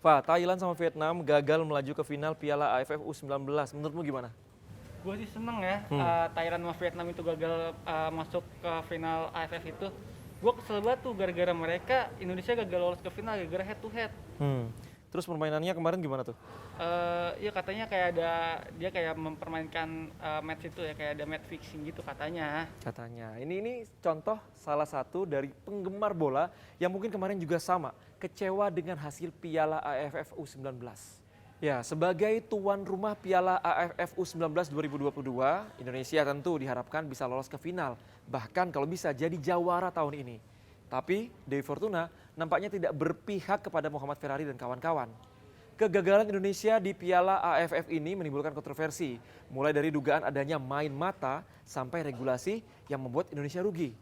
Pak, Thailand sama Vietnam gagal melaju ke final Piala AFF U19. Menurutmu gimana? Gue sih seneng ya, Thailand sama Vietnam itu gagal masuk ke final AFF itu. Gue kesel banget tuh gara-gara mereka, Indonesia gagal lolos ke final gara-gara head to head. Hmm. Terus permainannya kemarin gimana tuh? Ya katanya kayak ada, dia kayak mempermainkan match itu ya, kayak ada match fixing gitu katanya. Katanya. Ini contoh salah satu dari penggemar bola yang mungkin kemarin juga sama, kecewa dengan hasil Piala AFF U19. Ya, sebagai tuan rumah Piala AFF U19 2022, Indonesia tentu diharapkan bisa lolos ke final, bahkan kalau bisa jadi jawara tahun ini. Tapi Dewi Fortuna nampaknya tidak berpihak kepada Muhammad Ferrari dan kawan-kawan. Kegagalan Indonesia di Piala AFF ini menimbulkan kontroversi, mulai dari dugaan adanya main mata sampai regulasi yang membuat Indonesia rugi.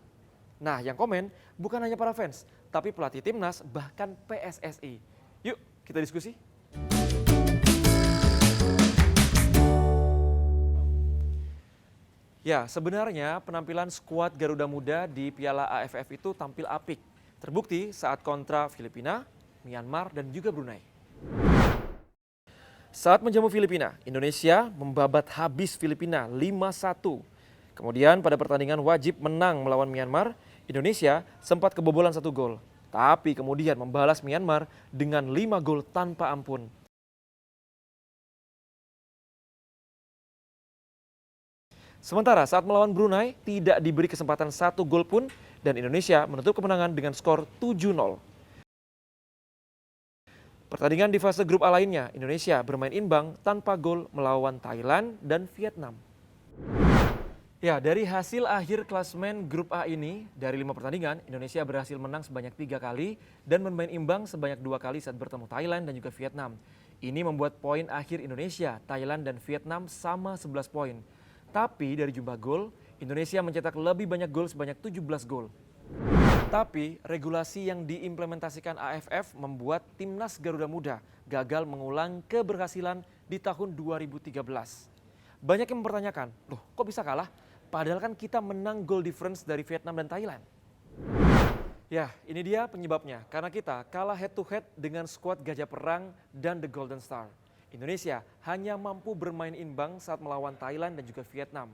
Nah, yang komen bukan hanya para fans, tapi pelatih timnas bahkan PSSI. Yuk, kita diskusi. Ya, sebenarnya penampilan skuad Garuda Muda di Piala AFF itu tampil apik. Terbukti saat kontra Filipina, Myanmar, dan juga Brunei. Saat menjamu Filipina, Indonesia membabat habis Filipina 5-1. Kemudian pada pertandingan wajib menang melawan Myanmar, Indonesia sempat kebobolan 1 gol. Tapi kemudian membalas Myanmar dengan 5 gol tanpa ampun. Sementara saat melawan Brunei tidak diberi kesempatan 1 gol pun dan Indonesia menutup kemenangan dengan skor 7-0. Pertandingan di fase grup A lainnya, Indonesia bermain imbang tanpa gol melawan Thailand dan Vietnam. Ya, dari hasil akhir klasemen grup A ini, dari 5 pertandingan, Indonesia berhasil menang sebanyak 3 kali dan bermain imbang sebanyak 2 kali saat bertemu Thailand dan juga Vietnam. Ini membuat poin akhir Indonesia, Thailand, dan Vietnam sama 11 poin. Tapi dari jumlah gol, Indonesia mencetak lebih banyak gol sebanyak 17 gol. Tapi regulasi yang diimplementasikan AFF membuat timnas Garuda Muda gagal mengulang keberhasilan di tahun 2013. Banyak yang mempertanyakan, loh kok bisa kalah? Padahal kan kita menang goal difference dari Vietnam dan Thailand. Ya, ini dia penyebabnya. Karena kita kalah head to head dengan skuad Gajah Perang dan The Golden Star. Indonesia hanya mampu bermain imbang saat melawan Thailand dan juga Vietnam.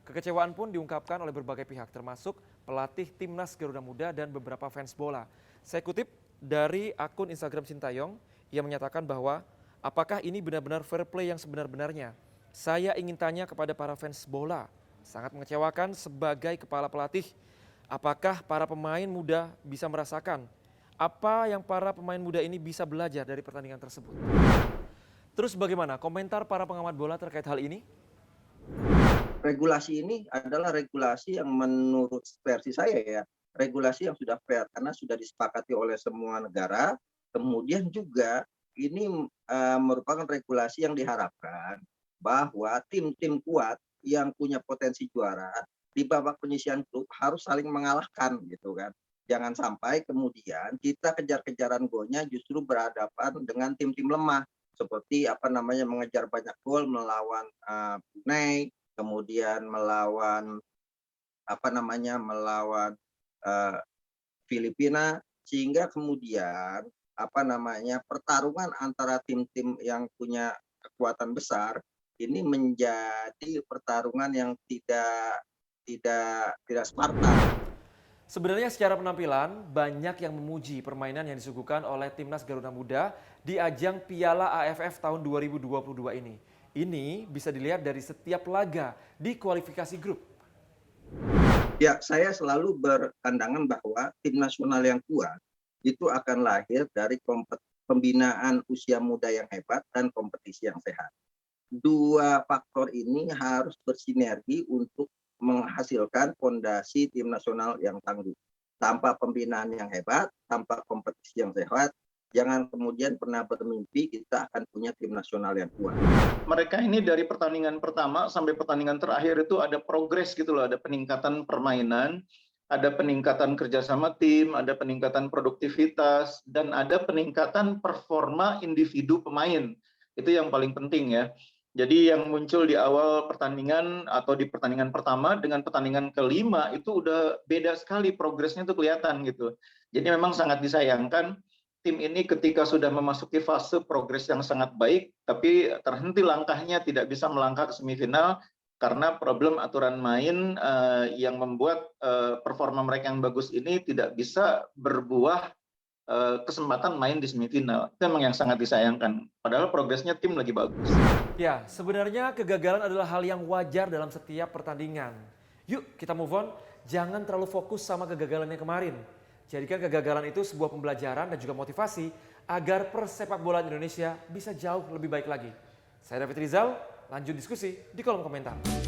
Kekecewaan pun diungkapkan oleh berbagai pihak termasuk pelatih timnas Garuda Muda dan beberapa fans bola. Saya kutip dari akun Instagram Sintayong yang menyatakan bahwa apakah ini benar-benar fair play yang sebenar-benarnya? Saya ingin tanya kepada para fans bola, sangat mengecewakan sebagai kepala pelatih. Apakah para pemain muda bisa merasakan apa yang para pemain muda ini bisa belajar dari pertandingan tersebut? Terus bagaimana komentar para pengamat bola terkait hal ini? Regulasi ini adalah regulasi yang menurut versi saya ya, regulasi yang sudah fair karena sudah disepakati oleh semua negara. Kemudian juga ini merupakan regulasi yang diharapkan bahwa tim-tim kuat yang punya potensi juara di babak penyisihan grup harus saling mengalahkan gitu kan. Jangan sampai kemudian kita kejar-kejaran golnya justru berhadapan dengan tim-tim lemah seperti mengejar banyak gol melawan Brunei, kemudian melawan melawan Filipina, sehingga kemudian pertarungan antara tim-tim yang punya kekuatan besar ini menjadi pertarungan yang tidak Spartan. Sebenarnya secara penampilan banyak yang memuji permainan yang disuguhkan oleh timnas Garuda Muda di ajang Piala AFF tahun 2022 ini. Ini bisa dilihat dari setiap laga di kualifikasi grup. Ya, saya selalu berpandangan bahwa tim nasional yang kuat itu akan lahir dari pembinaan usia muda yang hebat dan kompetisi yang sehat. Dua faktor ini harus bersinergi untuk menghasilkan fondasi tim nasional yang tangguh. Tanpa pembinaan yang hebat, tanpa kompetisi yang sehat, jangan kemudian pernah bermimpi kita akan punya tim nasional yang kuat. Mereka ini dari pertandingan pertama sampai pertandingan terakhir itu ada progres gitu loh, ada peningkatan permainan, ada peningkatan kerjasama tim, ada peningkatan produktivitas, dan ada peningkatan performa individu pemain. Itu yang paling penting ya. Jadi yang muncul di awal pertandingan atau di pertandingan pertama dengan pertandingan kelima itu udah beda sekali progresnya tuh kelihatan gitu. Jadi memang sangat disayangkan tim ini ketika sudah memasuki fase progres yang sangat baik, tapi terhenti langkahnya, tidak bisa melangkah ke semifinal karena problem aturan main yang membuat performa mereka yang bagus ini tidak bisa berbuah kesempatan main di semifinal. Itu memang yang sangat disayangkan. Padahal progresnya tim lagi bagus. Ya, sebenarnya kegagalan adalah hal yang wajar dalam setiap pertandingan. Yuk kita move on, jangan terlalu fokus sama kegagalan yang kemarin. Jadikan kegagalan itu sebuah pembelajaran dan juga motivasi agar persepak bola Indonesia bisa jauh lebih baik lagi. Saya David Rizal, lanjut diskusi di kolom komentar.